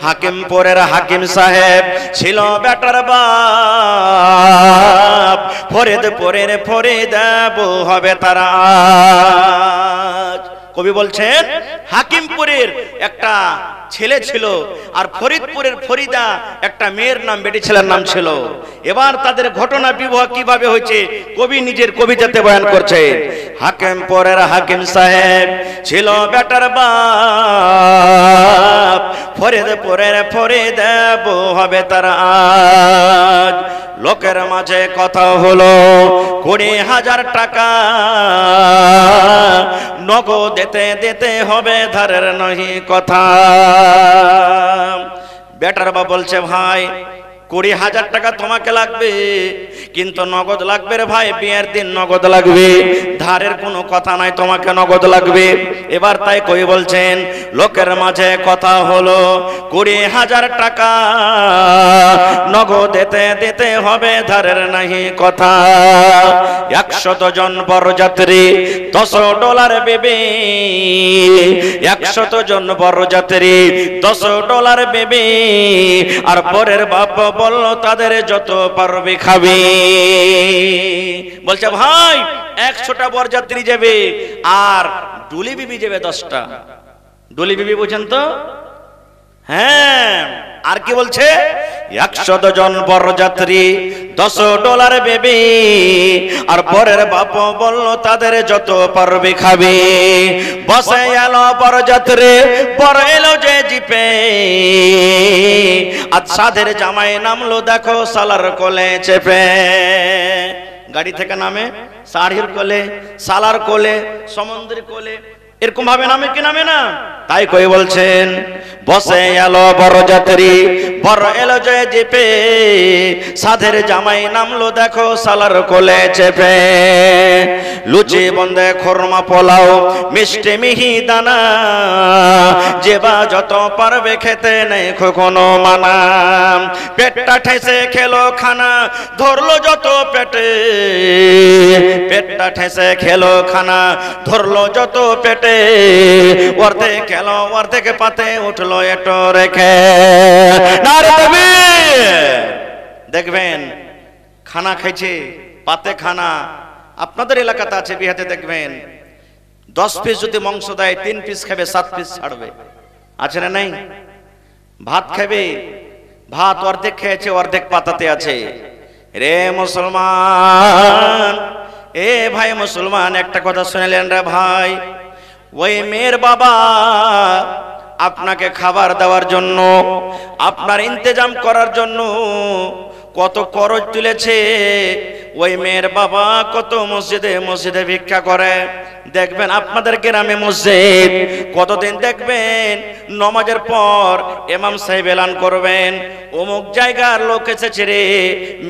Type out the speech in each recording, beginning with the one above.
হাকিমপুরের হাকিম সাহেব ছিল বেটার বাপ, ফরিদপুরের ফরিদ বউ হবে তারা আজ। কবি বলছেন হাকিমপুরের একটা ছেলে ছিল আর ফরিদপুরের ফরিদা একটা মেয়ের নাম, বেটি ছেলের নাম ছিল। এবার তাদের ঘটনা বিবাহ কিভাবে হয়েছে কবি নিজের কবিতাতে বয়ান করছে। হাকিমপুরের হাকিম সাহেব ছিল বেটার বাপ, ফরিদপুরের ফরিদা বউ হবে তারা আজ। লোকের মাঝে কথা হলো 20,000 টাকা, নগদ দিতে দিতে হবে, ধারের নহি কথা। বেটার বাবা বলছে ভাই 20,000 টাকা তোমাকে লাগবে, কিন্তু নগদ লাগবে রে ভাই, বিয়ের দিন নগদ লাগবে, ধারের কোনো কথা নাই, তোমাকে নগদ লাগবে। এবার তাই কই বলছেন লোকের মাঝে কথা হলো 20,000 টাকা, নগদ দিতে দিতে হবে, ধারের নাহি কথা। 100 জন বরযাত্রী $10 বেবি, 100 জন বরযাত্রী $10 বেবি, আর পরের বাপ বলল তাদের যত পারবে খাবে। বলছে ভাই 100টা বরযাত্রী যাবে আর ডুলি বিবি যাবে 10টা। ডুলি বিবি বুঝেন তো? হ্যাঁ। আর কি বলছে 100 জন বরযাত্রী $10 বেবি, আর পরের বাপ বলল তাদের যত পারবে খাবে। বসে এলো বরযাত্রী, বর এলো যে জিপে, আজ সাধের জামাই নামলো দেখো সালার কোলে চেপে। গাড়ি থেকে নামে শাড়ির কোলে, সালার কোলে, সমুদ্রের কোলে, এরকম ভাবে নামে কি নামে না? তাই কই বলছেন বসে এলো বরযাত্রী, বর এলো যে জিপে, সাধের জামাই নামলো দেখো সালার কোলে চেপে। লুচি বন্দে খোরমা পোলাও মিষ্টি মিহি দানা, যেবা যত পারবে খেতে নেই কোনো মানা। পেটটা ঠেসে খেলো খানা, ধরলো যত পেটে, পেটটা ঠেসে খেলো খানা, ধরলো যত পেটে, অর্ধেক খেলো অর্ধেক পাতে উঠলো এটো রেখে। দেখবেন খানা খাইছে পাতে খানা। আপনাদের এলাকাতে আছে বিহাতে, দেখবেন 10 পিস যদি মাংস দেয় 3 পিস খাবে, 7 পিস ছাড়বে, আছে না নাই? ভাত খাবে, ভাত অর্ধেক খেয়েছে অর্ধেক পাতাতে আছে। রে মুসলমান, এ ভাই মুসলমান, একটা কথা শুনলেন রে ভাই, ওই মেয়ের বাবা আপনাকে খাবার দেওয়ার জন্য, আপনার ইন্তজাম করার জন্য কত খরচ তুলেছে। ওই মেয়ের বাবা কত মসজিদে মসজিদে ভিক্ষা করে। দেখবেন আপনাদের গ্রামে মসজিদ কতদিন দেখবেন নামাজের পর ইমাম সাহেব এলান করবেন অমুক জায়গার লোক এসেছে রে,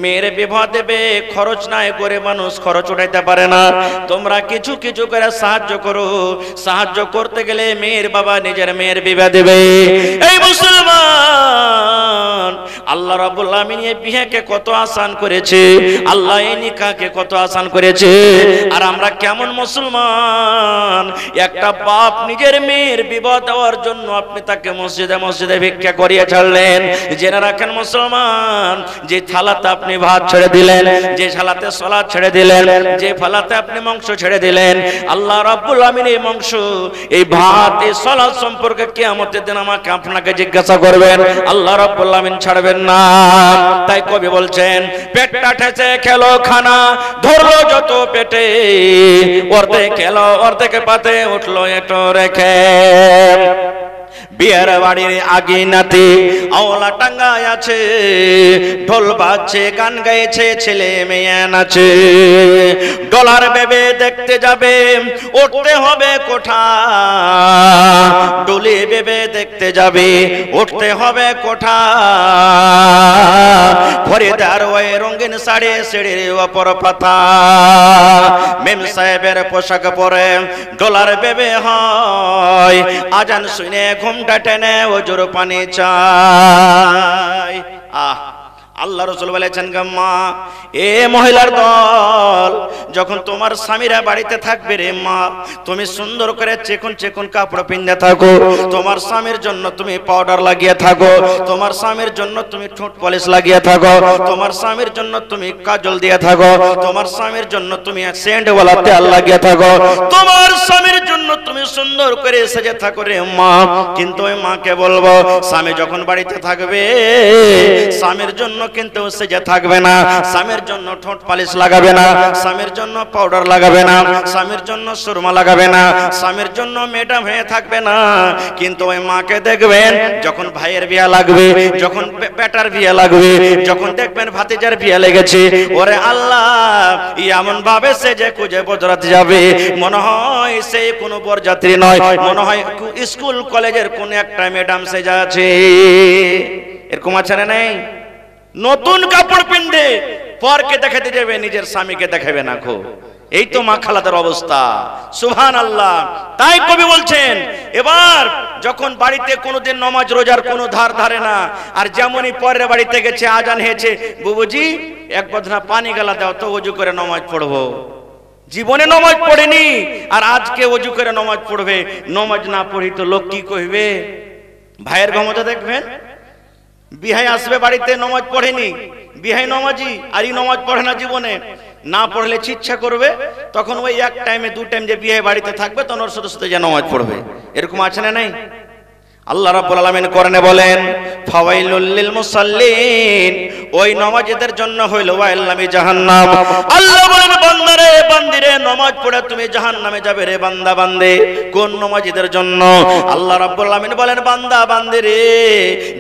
মেয়ের বিবাহ দেবে, খরচ নাই, গরিব মানুষ খরচ উঠাইতে পারে না, তোমরা কিছু কিছু করে সাহায্য করো। সাহায্য করতে গেলে মেয়ের বাবা নিজের মেয়ের বিবাহ দেবে। এই মুসলমান, আল্লাহ রাব্বুল আমিন এই বিয়েকে কত আসান করেছে, আল্লাহ এই নিকাহকে কত আসান করেছে। আর আমরা কেমন মুসলমান, একটা বাপ নিজের মেয়ের বিবাহ দেওয়ার জন্য আপনি তাকে মসজিদে মসজিদে ভিক্ষা করিয়ে ছাড়লেন। জেনে রাখেন মুসলমান, যে থালাতে আপনি ভাত ছেড়ে দিলেন, যে থালাতে সালাত ছেড়ে দিলেন, যে থালাতে আপনি মাংস ছেড়ে দিলেন, আল্লাহ রাব্বুল আমিন এই মাংস, এই ভাত, এই সালাত সম্পর্কে কিয়ামতের দিন আমাকে আপনাকে জিজ্ঞাসা করবেন, আল্লাহ রাব্বুল আমিন ছাড়বেন না। তাই কবি বলছেন পেটটা ঠেসে খেলো খানা, ধরলো যত পেটে, অর্ধেক খেলো অর্ধেক পাতে উঠলো এটো রেখে। বিয়ের বাড়ির আগিনাতে আওলা টাঙ্গায় আছে, ঢোল বাজছে গান গাইছে ছেলে মেয়ে নাচে। ডলার বেবে দেখতে যাবে, উঠতে হবে কোঠা, ডুলি বেবে দেখতে যাবে, উঠতে হবে কোঠা। ফরিদার ওই রঙিন শাড়ি, সিঁড়ির ওপর পাতা, মেম সাহেবের পোশাক পরে ডলার বেবে হয়, আজান শুনে ঘুমটা টেনে ওজোর পানি চাই। আল্লাহ রাসূল বলেছেন মা, এ মহিলার দল, যখন তোমার স্বামীরা বাড়িতে থাকবে রে মা, তুমি সুন্দর করে চিকন চিকন কাপড় পিন্দে থাকো, তোমার স্বামীর জন্য তুমি পাউডার লাগিয়ে থাকো, তোমার স্বামীর জন্য তুমি ঠোঁট পলিশ লাগিয়ে থাকো, তোমার স্বামীর জন্য তুমি কাজল দিয়ে থাকো, তোমার স্বামীর জন্য তুমি সেন্ট ওয়ালা তেল লাগিয়ে থাকো, তোমার স্বামীর জন্য তুমি সুন্দর করে সেজে থাকো রে মা। কিন্তু ওই মাকে বলবো, স্বামী যখন বাড়িতে থাকবে স্বামীর জন্য কিন্তু সেজে থাকবে না, স্বামীর জন্য ঠোঁট পালিশ লাগাবে না, স্বামীর জন্য পাউডার লাগাবে না, স্বামীর জন্য সুরমা লাগাবে না, স্বামীর জন্য ম্যাডাম হয়ে থাকবে না। কিন্তু ওই মাকে দেখবেন যখন ভাইয়ের বিয়ে লাগবে, যখন বেটার বিয়ে লাগবে, যখন দেখবেন ভাতিজার বিয়ে লেগেছে, ওরে আল্লাহ এমন ভাবে সেজে খুঁজে বজরাতে যাবে, মনে হয় সে কোনো বরযাত্রী নয়, মনে হয় স্কুল কলেজের কোন একটা ম্যাডাম সেজা আছে। এরকম আছে না নেই? নতুন কাপড় পিনবে, পরকে দেখাতে যাবে, নিজের স্বামীকে দেখাবে না। খো এই তো মা খালাদের অবস্থা। সুবহানাল্লাহ। তাই কবি বলছেন, এবার যখন বাড়িতে কোনোদিন নামাজ রোজার কোনো ধার ধারে না, আর যেমনই পরের বাড়িতে গেছে, আজান হয়েছে, বুবুজি এক বদনা পানি গালা দাও তো ওযু করে নামাজ পড়বো। জীবনে নামাজ পড়েনি আর আজকে ওযু করে নামাজ পড়বে। নামাজ না পড়ি তো লোক কি কইবে? ভাইয়ের ক্ষমতা দেখবেন, বিহাই আসবে বাড়িতে, নামাজ পড়েনি, বিহাই নামাজি আর ই নামাজ পড়ে না, জীবনে না পড়লে ইচ্ছা করবে, তখন ওই এক টাইমে দু টাইম যে বিয়ে বাড়িতে থাকবে তখন ওর সাথে সাথে যে নামাজ পড়বে। এরকম আছে না নাই? আল্লাহ রাব্বুল আলামিন কোরআনে বলেন, ফাওয়াইলুল লিল মুসাল্লিন, ওই নামাজীদের জন্য হইল ওয়াইল্লামি জাহান্নাম। আল্লাহ বলেন, বান্দারে বান্দিরে, নামাজ পড়ে তুমি জাহান্নামে যাবে রে বান্দা বান্দে। কোন নামাজীদের জন্য? আল্লাহ রাব্বুল আলামিন বলেন, বান্দা বান্দিরে,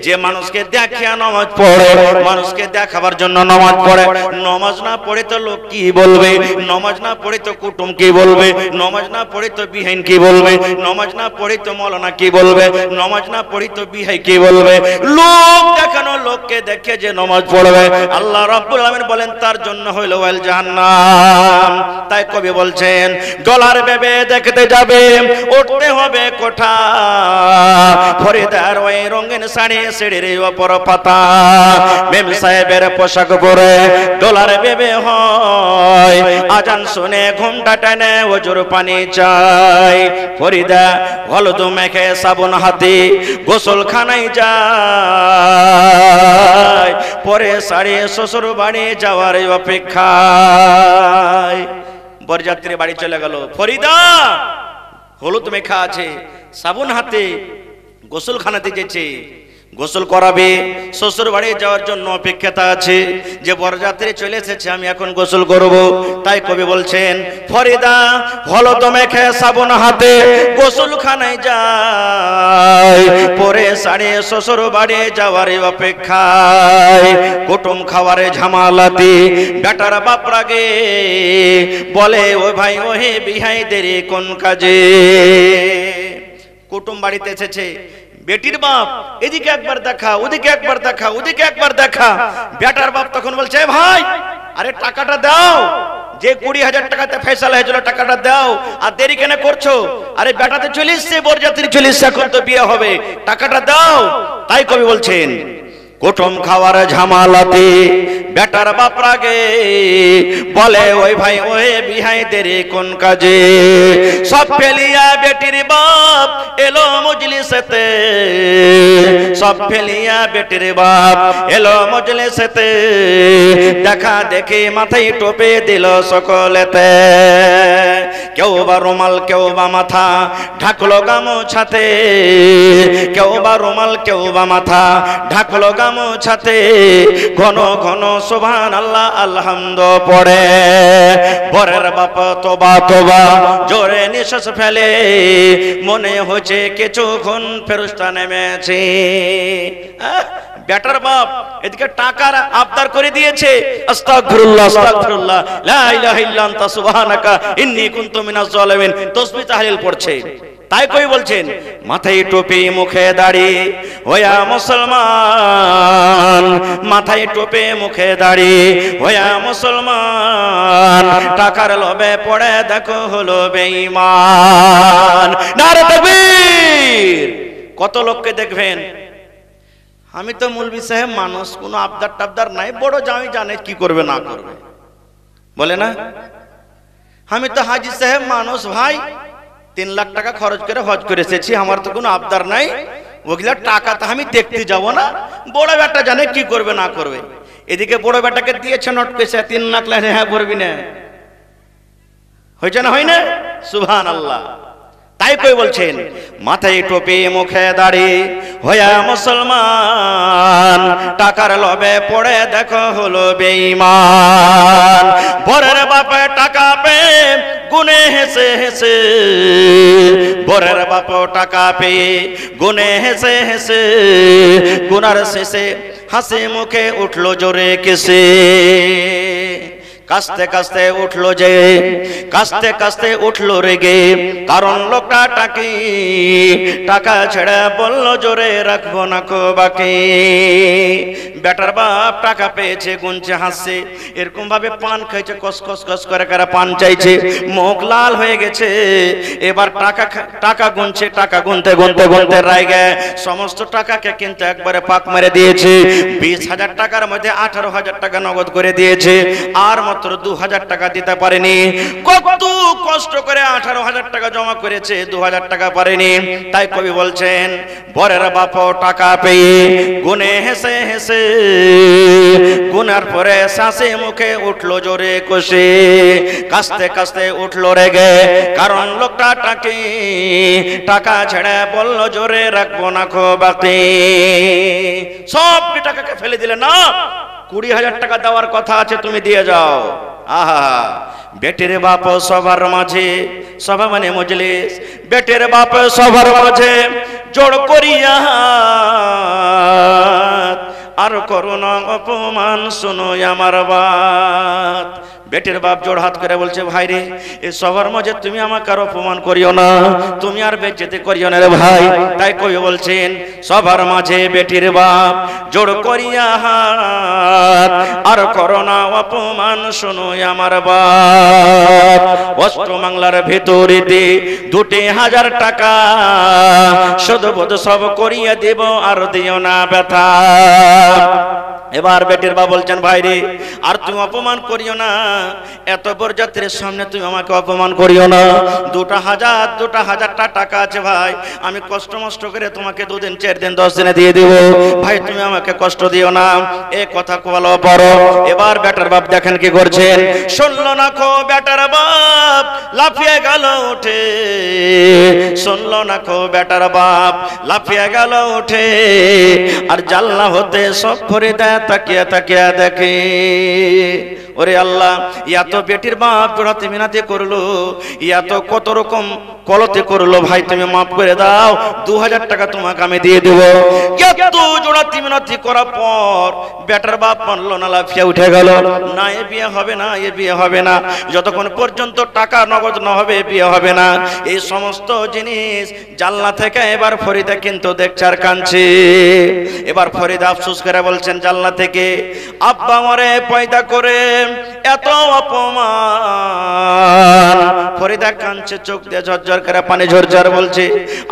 যে মানুষকে দেখিয়া নামাজ পড়ে, মানুষকে দেখাবার জন্য নামাজ পড়ে, নামাজ না পড়ে তো লোক কি বলবে, নামাজ না পড়ে তো কুটুম কি বলবে, নামাজ না পড়ে তো বিহাইন কি বলবে, নামাজ না পড়ে তো মাওলানা কি বলবে, নামাজ না পড়ি তো বিহাই কি বলবে, লোক দেখানো, লোককে দেখে যে নামাজ পড়বে, আল্লাহ রাব্বুল আলামিন বলেন তার জন্য হইল ওয়াল জাহান্নাম। তাই কবি বলছেন, ডলার ভেবে দেখতে যাবে, উঠতে হবে কোঠা, ফরিদার ওই রঙিন শাড়ি সিঁড়ির ওপর পাতা, মেম সাহেবের পোশাক পরে ডলার ভেবে হয়, আজান শুনে ঘুমটা টানে ওজুর পানি চাই, ফরিদা হলুদ মেখে সাবুন হাতে গোসলখানায় যায়, পরে শাড়ি শ্বশুর বাড়ি যাওয়ার অপেক্ষায়। বরযাত্রী বাড়ি চলে গেল, ফরিদা হলুদ মেখা আছে, সাবুন হাতে গোসলখানাতে যেছে, গোসল করাবে, শ্বশুর বাড়ি যাওয়ার জন্য অপেক্ষাতে আছে, যে বরযাত্রী চলে এসেছে, আমি এখন গোসল করব। তাই কবি বলছেন, ফরিদা হলুদ মেখে সাবুন হাতে গোসলখানায় যায়, পরে শাড়ি শ্বশুর বাড়ি যাওয়ার অপেক্ষায়, কুটুম খাওয়ারে ঝামালাতে বেটার বাপ রাগে, বলে ও ভাই ওহে বিহাই দেরি কোন কাজে। কুটুম বাড়িতে এসেছে, বেটির বাপ এদিকে একবার দেখা, ওদিকে একবার দেখা, ওদিকে একবার দেখা, বেটার বাপ তখন বলছে, ভাই আরে টাকাটা দাও, যে 20,000 টাকাতে ফয়সালা হয়েছিল টাকাটা দাও, আর দেরি কেন করছো? আরে বেটাতে চলে এসছে, বরযাত্রী চলে এসছে, এখন তো বিয়ে হবে, টাকাটা দাও। তাই কবি বলছেন, কুটুম খাওয়ার ঝামালাতে বেটার বাপ রাগে, বলে ওই ভাই ওহে বিহাই দেরি কোন কাজে, সব ফেলিয়া বেটির বাপ এলো মজলিসেতে, সব ফেলিয়া বেটির বাপ এলো মজলিসেতে, দেখা দেখি মাথায় টোপে দিল সকলেতে, কেউ বা রুমাল, কেউ বা মাথা ঢাকলো গামছাতে, কেউ বা রুমাল, কেউ বা মাথা ঢাকলো গামছাতে, ঘন ঘন সুবহানাল্লাহ আলহামদু পড়ে, বরের বাপ তোবা তোবা জোরে নিঃশ্বাস ফেলে, মনে হচ্ছে কিছুক্ষণ ফেরেশতা নেমেছে। বেটার বাপ এদিকে টাকার আবদার করে দিয়েছে, আস্তাগফিরুল্লাহ আস্তাগফিরুল্লাহ লা ইলাহা ইল্লা আনতা সুবহানাকা ইন্নী কুনতু মিনাজ জালিমিন, তাসবিহ তাহলিল পড়ছে। তাই কই বলছেন, মাথায় টুপি মুখে দাড়ি হইয়া মুসলমান, মাথায় টুপি মুখে দাড়ি হইয়া মুসলমান, টাকার লোভে পড়ে দেখো হলো বেঈমান। নারে তাকবীর! কত লোককে দেখবেন আমি তো মৌলভী সাহেব মানুষ, কোনো আবদার টাবদার নাই, বড় জামাই জানে কি করবে না করবে, বলে না। আমি তো হাজি সাহেব মানুষ ভাই, 3 লাখ টাকা খরচ করে হজ করে এসেছি, আমার তো কোনো আবদার নাই, ওগুলা টাকা তো আমি দেখতে যাব না, বড় বেটা জানে কি করবে না করবে। এদিকে বড় বেটাকে দিয়েছে নোট পেছে 3 লাখ, হ্যাঁ ভরবি না, হয়েছে না হয় না? সুবহানাল্লাহ। তাই কই বলছেন মাথায় টুপি মুখে দাড়ি হইয়া মুসলমান, টাকার লোভে পড়ে দেখো হলো বেঈমান। বরের বাপে টাকা পেয়ে গুনে হেসে হেসে, বরের বাপ টাকা পেয়ে গুনে হেসে হেসে, গুনার শেষে হাসি মুখে উঠলো জোরে কেসে। কাস্তে কাস্তে উঠলো যে, কাস্তে কাস্তে উঠলো রেগে, কারণ লোকটা টাকি টাকা ছেড়ে বললো জোরে রাখবো না কো বাকি। বেটার বাপ টাকা পেয়েছে, গুনছে হাসছে, এরকম ভাবে পান খাইছে, কস কস কস করে কারা পান চাইছে, মুখ লাল হয়ে গেছে। এবার টাকা গুনছে, টাকা গুনতে গুনতে গুনতে রাইগে সমস্ত টাকাকে কিন্তু একবারে পাক মেরে দিয়েছে। 20,000 টাকার মধ্যে 18,000 টাকা নগদ করে দিয়েছে, আর মাত্র 2,000 টাকা দিতে পারেনি। কত কষ্ট করে 18,000 টাকা জমা করেছে, 2,000 টাকা পারেনি। তাই কবি বলছেন বরের বাপ টাকা পেয়ে গুনে হেসে হেসে, গুনার পরে শাসে মুখে উঠলো জোরে কষে, কাস্তে কাস্তে উঠলো রেগে, কারণ লোকটা টাকি টাকা ছেড়ে বললো জোরে রাখবো না খো বাকি। সব টাকাকে ফেলে দিলে না, 20,000 টাকা দেওয়ার কথা আছে, তুমি দিয়ে যাও। আহা, বেটের বাপ সবার মাঝে, সভা মানে মজলিস, বেটের বাপ সবার মাঝে জোড় করিয়া আর করুণা অপমান শুনো আমার বাত। বেটের বাপ জোড় হাত করে বলছে ভাই রে, এই সবার মাঝে তুমি আমাকে আর অপমান করিও না, তুমি আর বেজ্জতি করিও না রে ভাই। তাই কই বলছেন সবার মাঝে বেটির বাপ জোড় করিয়া হাত আর করোনা অপমান শোনো আমার বাপ। অষ্ট বাংলার ভেতরেতে 2,000 টাকা সদবোধ সব করিয়া দেব, আর দিও না ব্যথা। এবার বেটির বাপ বলছেন ভাই রে, আর তুমি অপমান করিও না, এত বরযাত্রীর সামনে তুমি আমাকে অপমান করিও না। 2,000 টাকা আছে ভাই, আমি কষ্ট মষ্ট করে তোমাকে 2 দিন 4 দিন 10 দিনে দিয়ে দিব, ভাই তুমি আমাকে কষ্ট দিও না। এ কথা বলো পড়ো। এবার বেটার বাপ দেখেন কি করছেন, শুনলো না খো বেটার বাপ লাফিয়ে গেল উঠে, শুনলো না খো বেটার বাপ লাফিয়ে গেল উঠে, আর জানলা হতে সব করে দেয় তাকিয়া তাকিয়া দেখে। ওরে আল্লাহ, ইয়া তো বেটির বাপ জোড়াতে মিনাতে করলো, ইয়া তো কত রকম কলতে করলো, ভাই তুমি মাফ করে দাও, 2,000 টাকা তোমাকে আমি দিয়ে দেব। এত জোড়াতে মিনাতে করার পর বেটার বাপ মানলো না, লাফিয়া উঠে গেল, না এ বিয়ে হবে না, এ বিয়ে হবে না, যতক্ষণ পর্যন্ত টাকা নগদ না হবে বিয়ে হবে না। এই সমস্ত জিনিস জানলা থেকে এবার ফরিদা কিন্তু দেখছে আর কাঁদছে। এবার ফরিদা আফসোস করে বলছেন জানলা থেকে, আব্বা আমারে পয়দা করে এত অপমান। ফরিদা কাঁদছে, চোখ দিয়ে ঝরঝর করে পানি ঝরঝর বলছে,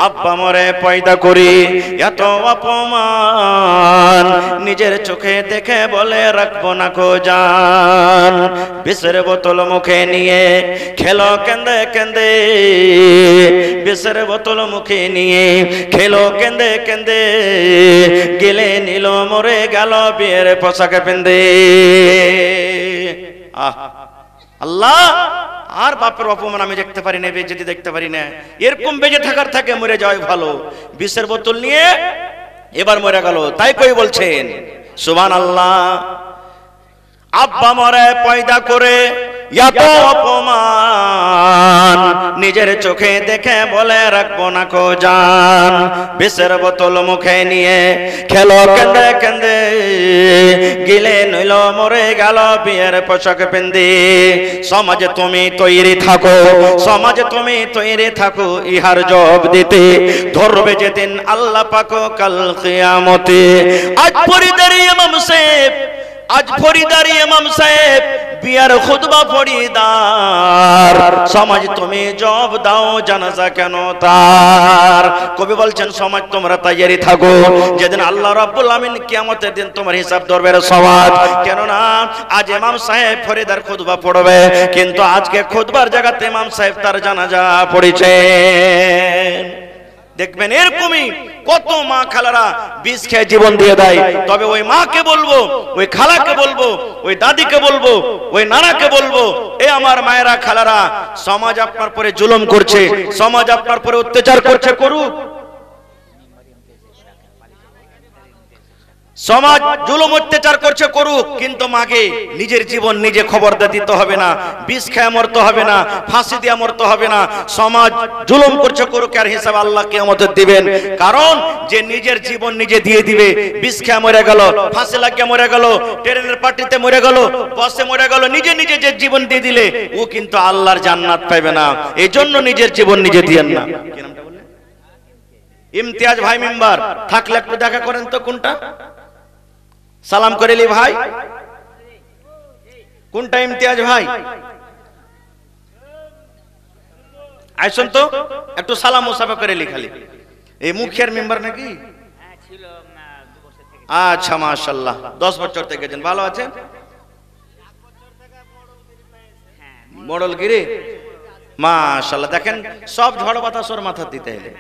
আব্বা মরে পয়দা করি এত অপমান, নিজের চোখে দেখে বলে রাখবো না খো জান। বিষের বোতল মুখে নিয়ে খেলো কেন্দে কেন্দে, বিষের বোতল মুখে নিয়ে খেলো কেন্দে কেন্দে, গেলে নিল মরে গেল বিয়ের পোশাক পেন্দে। আল্লাহ, আর বাপের অপমান আমি দেখতে পারি না, বেজেতি দেখতে পারি না, এরকম বেজে থাকার থাকে মরে যাওয়াই ভালো। বিষের বোতল নিয়ে এবার মরে গেল। তাই কই বলছেন সুবহানাল্লাহ, আব্বা মরে পয়দা করে এত অপমান, নিজের চোখে দেখে বলে রাখবো না কো জান। বিষের বোতল মুখে নিয়ে খেলো কেন্দে কেন্দে, গিলে নইল মরে গেল বিয়ের পোশাক পেন্দে। সমাজে তুমি তৈরি থাকো, সমাজে তুমি তৈরি থাকো, ইহার জবাব দিতে ধরবে যেদিন আল্লাহ পাক কাল কিয়ামতে। আজ ফরিদার ইমাম সাহেব, আজ ফরিদার ইমাম সাহেব বিয়ার খুতবা পড়িদার, সমাজ তুমি জব দাও জানাজা কেন তার। কবি বলছেন সমাজ তোমরা তৈরি থাকো, যেদিন আল্লাহ রাব্বুল আমিন কিয়ামতের দিন তোমার হিসাব ধরবে সমাজ। কেননা আজ ইমাম সাহেব ফরিদার খুতবা পড়বে, কিন্তু আজকে খুতবার জায়গাতে ইমাম সাহেব তার জানাজা পড়েছেন। দেখবেন এরকমই কত মা খালারা বিষ খেয়ে জীবন দিয়ে দেয়। তবে ওই মাকে বলবো, ওই খালাকে বলবো, ওই দাদিকে বলবো, ওই নানাকে বলবো, এ আমার মায়েরা খালারা, সমাজ আপনার পরে জুলুম করছে, সমাজ আপনার পরে অত্যাচার করছে, করুক। সমাজ জুলুম অত্যাচার করছে, করুক, কিন্তু মাকে নিজের জীবন নিজে খবর দিতে হবে না, বিষ খেয়ে মরতে হবে না, ফাঁসি দিয়ে মরতে হবে না। সমাজ জুলুম করছে, করুক, আর হিসাব আল্লাহ কিয়ামতে দিবেন। কারণ যে নিজের জীবন নিজে দিয়ে দিবে, বিষ খেয়ে মরে গেল, ফাঁসি লাগিয়ে মরে গেল, ট্রেনের পার্টিতে মরে গেল, বাসে মরে গেল, নিজে নিজে যে জীবন দিয়ে দিলে ও কিন্তু আল্লাহর জান্নাত পাবে না। এই জন্য নিজের জীবন নিজে দিয়েন না। ইমতিয়াজ ভাই মেম্বার থাকলে একটু দেখা করেন তো, কোনটা সালাম করেলি ভাই, কোনটা ইমতিয়াজ ভাই? আইসন তো একটু সালাম মুসাফা করেলি খালি। এই মুখিয়ার মেম্বার নাকি? আচ্ছা মাশাআল্লাহ, 10 বছর থেকে গেছেন, ভালো আছেন? মোড়লগিরি মাশাআল্লাহ। দেখেন সব ঝড় বাতাসের মাথা দিতে এলে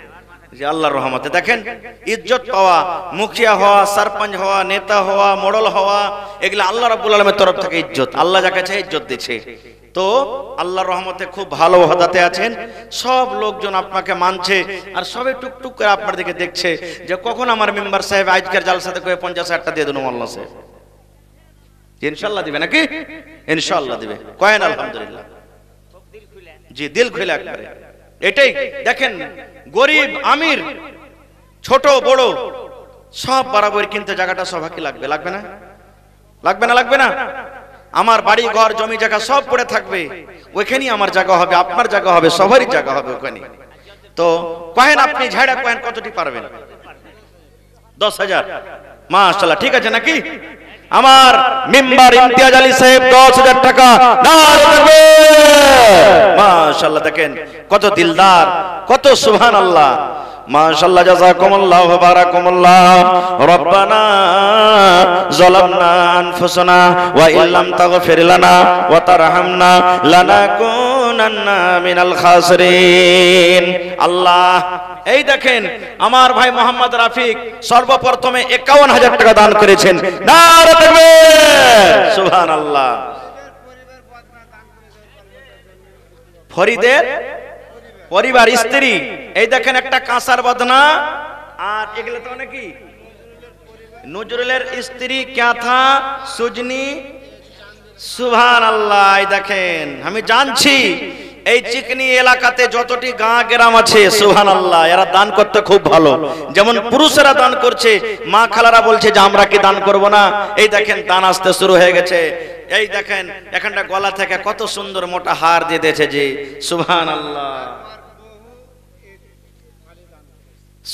যে আল্লাহর রহমতে। দেখেন ইজ্জত পাওয়া, মুখিয়া হওয়া, সরপঞ্চ হওয়া, নেতা হওয়া, মোড়ল হওয়া, এগুলা আল্লাহ রাব্বুল আলামিনের তরফ থেকে ইজ্জত। আল্লাহ যাকে চায় ইজ্জত দিচ্ছে। তো আল্লাহর রহমতে খুব ভালো ওহদাতে আছেন, সব লোকজন আপনাকে মানছে, আর সবে টুকটুক করে আপনার দিকে দেখছে যে কখন আমার মেম্বার সাহেব আজকের জালসাতে করে 50,000 টাকা দিয়ে দেন আল্লাহ সাহেব। ইনশাআল্লাহ দিবে নাকি? ইনশাআল্লাহ দিবে, কয়েন আলহামদুলিল্লাহ। জি, দিল খুলে একবারে। এটাই দেখেন, গরিব আমির ছোট বড় সব বরাবর, কিন্তু জায়গাটা সবাইকে লাগবে, লাগবে না? লাগবে না? লাগবে না? আমার বাড়ি ঘর জমি জায়গা সব পড়ে থাকবে, ওইখানেই আমার জায়গা হবে, আপনার জায়গা হবে, সবারই জায়গা হবে ওখানে। তো কহেন আপনি ঝাড়া কহেন কতটি পারবেন? 10,000। মাশাআল্লাহ, ঠিক আছে নাকি? আমার মেম্বার ইমতিয়াজ আলী সাহেব 10,000 টাকা। মাশাআল্লাহ, দেখেন কত দিলদার, কত সুবহানাল্লাহ। মাশাআল্লাহ, জাযাকুমুল্লাহু ওয়া বারাকাতুল্লাহ। রব্বানা যালামনা আনফুসানা ওয়া ইল্লাম তাগফির লানা ওয়া তারহামনা লানাকুনান্না মিনাল খাসিরিন। আল্লাহ, এই দেখেন আমার ভাই মোহাম্মদ রাফিক সর্বপ্রথমে 51,000 টাকা দান করেছেন। নারে তাকবীর, সুবহানাল্লাহ। ফরিদের পরিবার, স্ত্রী, এই দেখেন একটা কাঁসার বদনা, আর এগুলো তো নাকি নজরুলের স্ত্রী ক্যাথা সুজনি, সুবহানাল্লাহ। এই দেখেন, আমি জানছি এই চিকনি এলাকাতে যতটি গাঁ গ্রাম আছে, সুবহানাল্লাহ, এরা দান করতে খুব ভালো। যেমন পুরুষেরা দান করছে, মা খালারা বলছে যে আমরা কি দান করব না? এই দেখেন দান আসতে শুরু হয়ে গেছে। এই দেখেন এখানটা গলা থেকে কত সুন্দর মোটা হার দিয়ে দিয়েছে জি, সুবহানাল্লাহ,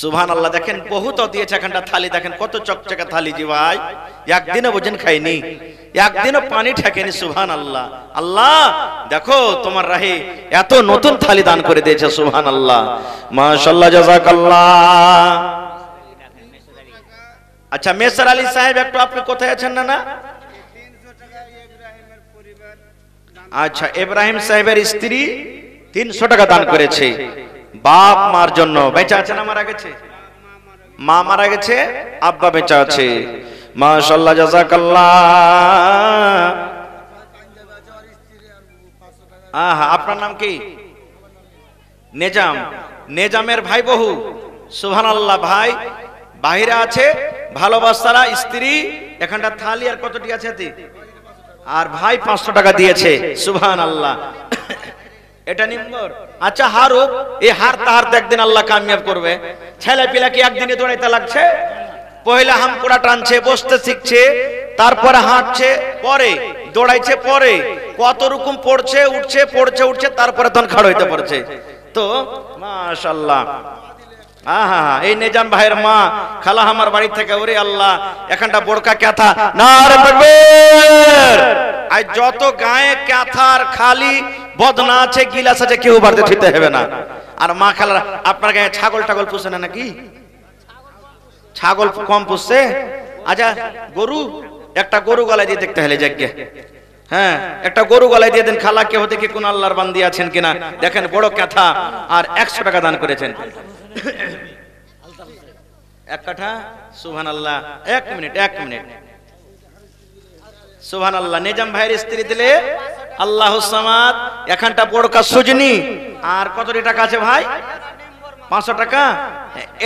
সুবহানাল্লাহ। দেখেন বহুত দিয়েছে এখানটা থালি, দেখেন কত চকচকে থালি জি ভাই, একদিনও ভোজন খাইনি, একদিনও পানি ঠেকেনি, সুবহানাল্লাহ। আল্লাহ দেখো তোমার রাহে এত নতুন থালি দান করে দিয়েছে, সুবহানাল্লাহ, মাশাআল্লাহ, জাযাকাল্লাহ। আচ্ছা মেসর আলী সাহেব একটু আপনি কোথায় আছেন না? না, আচ্ছা ইব্রাহিম সাহেবের স্ত্রী 300 টাকা দান করেছে বাপ মার জন্য। বেঁচে আছে না মারা গেছে? মা মারা গেছে, আব্বা বেঁচে আছে, মাশাআল্লাহ, জাযাকাল্লাহ। আহা, আপনার নাম কি? নেজাম। নেজামের ভাই বহু, সুবহানাল্লাহ। ভাই বাহিরে আছে, ভালোবাসারা স্ত্রী, এখানটা থালি আর কতটি আছে? আর ভাই 500 টাকা দিয়েছে, সুবহানাল্লাহ। এটা নিম্বর। আচ্ছা হারুক, এই হারতে হারতে একদিন আল্লাহ কামিয়াব করবে। ছেলে পিলা কি একদিনে দৌড়াইতে লাগছে? পয়লা হামকুড়া টানছে, বসতে শিখছে, তারপরে হাঁটছে, পরে দৌড়াইছে, পরে কত রকম পড়ছে, উঠছে, পড়ছে, উঠছে, তারপরে তখন খাড় হইতে পারছে। তো মাশাআল্লাহ, আহা, এই নিজাম ভাইয়ের মা খালা আমার বাড়ি থেকে, ওরে আল্লাহ, এখানটা বড়কা ক্যাথা, নারে তাকবীর, আর যত গায়ে কাঁথার খালি বদনা আছে গিলাস আছে কেউ বাড়তে ঠিতে হবে না। আর মা খালারা আপনার গায়ে ছাগল টাগল পুষে না নাকি? ছাগল কম পুষছে? আচ্ছা গরু, একটা গরু গলায় দিয়ে দেখতে হলে যাকে, হ্যাঁ একটা গরু গলায় দিয়ে দেন খালা, কেউ দেখি কোন আল্লাহর বান্দি আছেন কিনা দেখেন, বড় কাঁথা আর 100 টাকা দান করেছেন। এক কাঠা সুবহানাল্লাহ। এক মিনিট সুবহানাল্লাহ। নিজাম ভাইয়ের স্ত্রী দিলে আল্লাহুস সামাদ, এখানটা বড় কাজ সুজনি। আর কতটি টাকা আছে ভাই? 500 টাকা।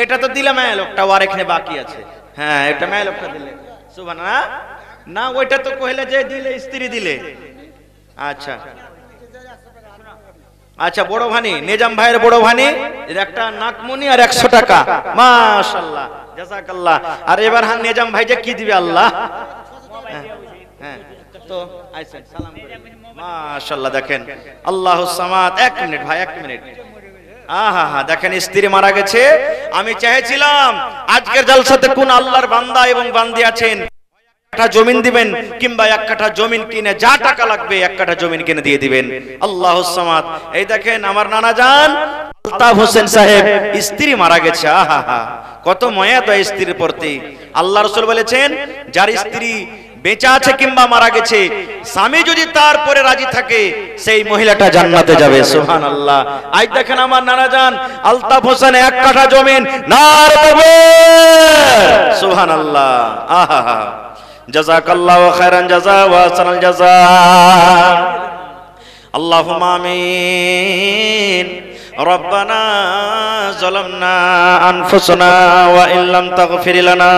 এটা তো দিলাম লোকটা, আর এখানে বাকি আছে। হ্যাঁ এটা মেয়ে লোকটা দিলে সুবহানাল্লাহ। না ওইটা তো কইলে যে দিলে স্ত্রী দিলে। আচ্ছা আচ্ছা, বড় ভানি, নিজাম ভাইয়ের বড় ভানি, একটা নাকমনি আর 100 টাকা। মাশাআল্লাহ জাযাকাল্লাহ। আর এবার হান নিজাম ভাই যে কি দিবে আল্লাহ। হ্যাঁ তো আইছেন সালাম করে। মাশাআল্লাহ দেখেন আল্লাহুস সামাদ। 1 মিনিট ভাই, 1 মিনিট। আহা দেখেন স্ত্রী মারা গেছে। আমি চেয়েছিলাম আজকের জলসাতে কোন আল্লাহর বান্দা এবং বান্দি আছেন, একটা জমিন দিবেন, কিংবা 1 কাঠা জমিন কিনে যা টাকা লাগবে 1 কাঠা জমিন কিনে দিয়ে দিবেন। আল্লাহুস সামাদ। এই দেখেন আমার নানা জান আলতাফ হোসেন সাহেব, স্ত্রী মারা গেছে। আহা কত মায়া তো স্ত্রীর প্রতি। আল্লাহ রাসূল বলেছেন যার স্ত্রী বেঁচে আছে কিংবা মারা গেছে, স্বামী যদি তারপরে রাজি থাকে সেই মহিলাটা জান্নাতে যাবে। সুবহানাল্লাহ। আজ দেখেন আমার নানা জান আলতাফ হোসেন 1 কাঠা জমিন, নারে তাকবীর, সুবহানাল্লাহ। আহা জাযাকাল্লাহু খায়রান জাযা ওয়া আহসানাল জাযা। আল্লাহুম্মা আমিন। রব্বানা যালামনা আনফুসানা ওয়া ইল্লাম তাগফির লানা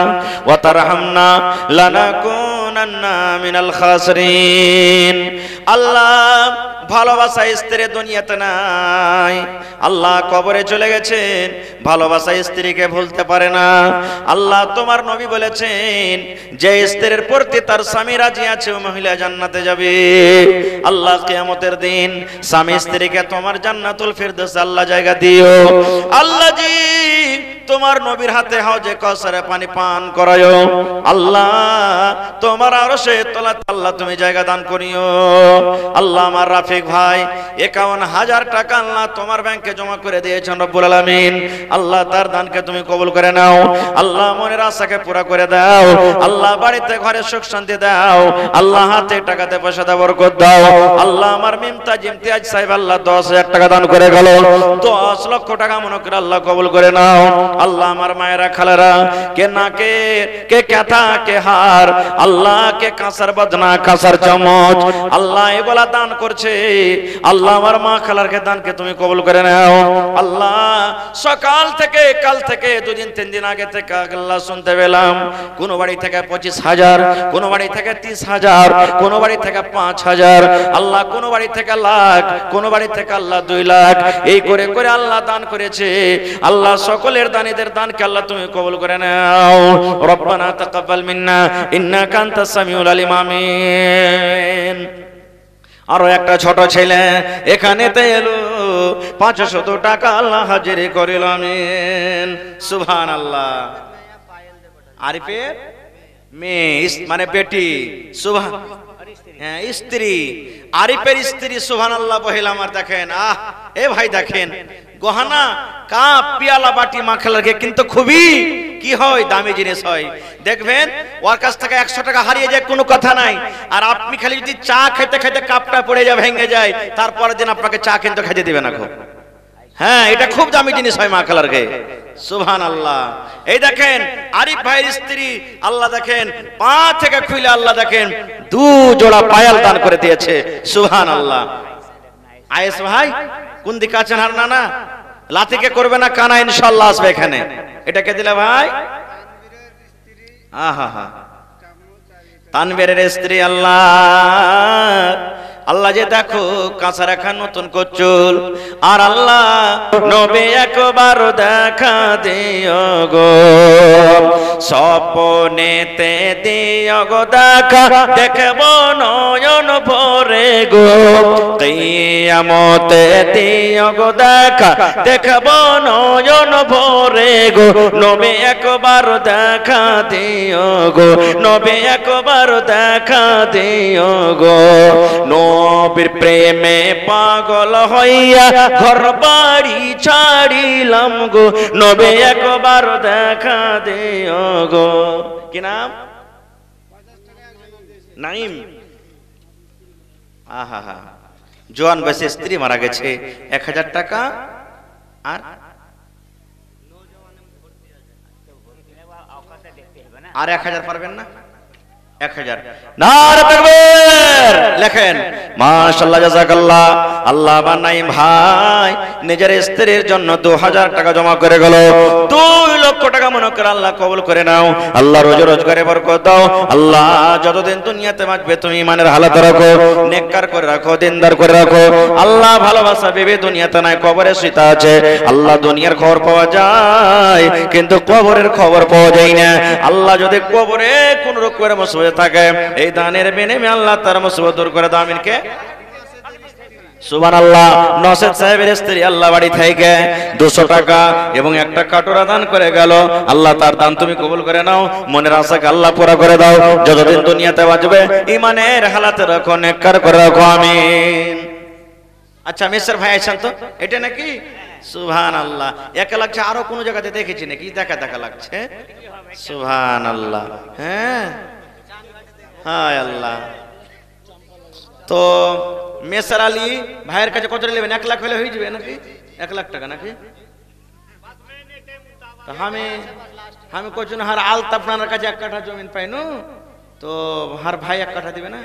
ওয়া তারহামনা লানাকুনান্না মিনাল খাসিরিন। আল্লাহ ভালোবাসা স্ত্রী দুনিয়াতে নাই, আল্লাহ কবরে চলে গেছেন, ভালোবাসা স্ত্রীকে ভুলতে পারে না। আল্লাহ তোমার নবী বলেছেন যে স্ত্রীর প্রতি তার স্বামী রাজি আছে ও মহিলা জান্নাতে যাবে। আল্লাহ কিয়ামতের দিন স্বামী স্ত্রীকে তোমার জান্নাতুল ফিরদৌস আল্লাহ জায়গা দিও। আল্লাহ জি তোমার নবীর হাতে হাউজে কাউসারে পানি পান করায়ো। আল্লাহ তোমার আরশে তলাত আল্লাহ তুমি জায়গা দান করিও। আল্লাহ আমার রাফিক ভাই 51,000 টাকা আল্লাহ তোমার ব্যাংকে জমা করে দিয়েছেন রব্বুল আলামিন। আল্লাহ তার দানকে তুমি কবুল করে নাও। আল্লাহ মনের আশাকে পুরা করে দাও। আল্লাহ বাড়িতে ঘরে সুখ শান্তি দাও। আল্লাহ হাতে টাকাতে পয়সাতে বরকত দাও। আল্লাহ আমার মিমতাজ ইমতিয়াজ সাহেব আল্লাহ 10,000 টাকা দান করে গেল, 10 লক্ষ টাকা মনে করে আল্লাহ কবুল করে নাও। আল্লাহ আমার মায়েরা খালারা কে নাকে কে কাঁথা কে হার, আল্লাহ কে কাঁসার বদনা কাঁসার চামচ আল্লাহ এগুলা দান করছে। আল্লাহ আমার মা খালারকে দানকে তুমি কবুল করে নাও। আল্লাহ সকাল থেকে কাল থেকে 2 দিন 3 দিন আগে থেকে আল্লাহ শুনতে পেলাম কোন বাড়ি থেকে 25,000, কোন বাড়ি থেকে 30,000, কোন বাড়ি থেকে 5,000, আল্লাহ কোন বাড়ি থেকে লাখ, কোন বাড়ি থেকে আল্লাহ 2 লাখ, এই করে করে আল্লাহ দান করেছে। আল্লাহ সকলের দানীদের দানকে আল্লাহ তুমি কবুল করে নাও। রব্বানা তাকাব্বাল মিন্না ইন্নাকা আনতাস সামিউল আলিম। আমিন। আরো একটা ছোট ছেলে এখানেতে এলো, 500 টাকা আল্লাহ হাজিরি করিল। আমিন সুবহানাল্লাহ। আরিফের মেয়ে মানে বেটি, সুবহান হ্যাঁ স্ত্রী, আরিফের স্ত্রী, সুবহানাল্লাহ বহিল আমার। দেখেন এ ভাই দেখেন গহনা কাপ পিয়ালা বাটি মাখলাকে কিন্তু খুবই কি হয় দামি জিনিস হয়। দেখবেন ওর কাছ থেকে 100 টাকা হারিয়ে যায় কোনো কথা নাই, আর আপনি খালি যদি চা খেতে খেতে কাপটা পড়ে যায় ভেঙে যায়, তারপরের দিন আপনাকে চা কিন্তু খেতে দিবে না। হ্যাঁ এটা খুব দামি জিনিস হয় মা খালারকে। সুবহানাল্লাহ। এই দেখেন আরিফ ভাইয়ের স্ত্রী আল্লাহ দেখেন পা থেকে খুলে আল্লাহ দেখেন 2 জোড়া পায়াল দান করে দিয়েছে। সুবহানাল্লাহ। আয়েশ ভাই কোন দিকে আছেন? আর না লাতিকে করবে না কানা, ইনশাআল্লাহ আসবে এখানে। এটাকে দিলে ভাই আহা তানবীরের স্ত্রী আল্লাহ আল্লাহ যে দেখো কাঁচা রাখা নতুন কচুল, আর আল্লাহ নবী একবার দেখা দিও গো, স্বপ্নেতে দিও গো দেখা, দেখব নয়ন ভরে গো, কিয়ামতে দিও গো দেখা, দেখব নয়ন ভরে গো, নবী একবার দেখা দিও গো, নবী একবার দেখা দিও গো। নবীর প্রেমে পাগল হইয়া ঘর বাড়ি ছাড়িলাম গো, নবী একবার দেখা দিও গো। কি নাম? নাইম। আহা হা, জোয়ান বয়সে স্ত্রী মারা গেছে, 1000 টাকা আর 1000 পারবেন না? 1000 নারে তাকবীর লেখেন। মাশাআল্লাহ, জাযাকাল্লাহ। আল্লাহ বানাইম ভাই নিজের স্ত্রীর জন্য 2000 টাকা জমা করে গেল। 2 লক্ষ টাকা মনে করে আল্লাহ কবুল করে নাও। আল্লাহ রোজগারে বরকত দাও। আল্লাহ যতদিন দুনিয়াতে বাঁচবে তুমি ইমানের হালাত রাখো, নেককার করে রাখো, দিনদার করে রাখো। আল্লাহ ভালোবাসা বিবি দুনিয়াতে নাই, কবরে সীতা আছে। আল্লাহ দুনিয়ার খবর পাওয়া যায় কিন্তু কবরের খবর পাওয়া যায় না। আল্লাহ যদি কবরে কোন রকমের মুসিবত থাকে, এই দানের বিনিময়ে আল্লাহ তার মুসিবত দূর করে দাও। আমিন কে? সুবহানাল্লাহ। নওশাদ সাহেবের স্ত্রী আল্লাহ বাড়ি থেকে 200 টাকা এবং একটা কাটোরা দান করে গেল। আল্লাহ তার দান তুমি কবুল করে নাও, মনের আশাকে আল্লাহ পুরা করে দাও। যতদিন দুনিয়াতে বাঁচবে ইমানের হালাতে রাখো, নেককার করে রাখো। আমিন। আচ্ছা মিস্টার ভাই আছেন তো, এটা নাকি? সুবহানাল্লাহ। একা লাগছে, আরো কোন জায়গাতে দেখেছি নাকি? দেখা দেখা লাগছে। সুবহানাল্লাহ। হ্যাঁ হায় আল্লাহ। তো মেসার আলী ভাইয়ের কাছে কত নেবেন? 1 লাখ হলে হয়ে যাবে নাকি? 1 লাখ টাকা নাকি? আমি কইছি না হার আলতা আপনার কাছে 1 কাঠা জমিন পাইনু, তো হার ভাই 1 কাঠা দিবে না?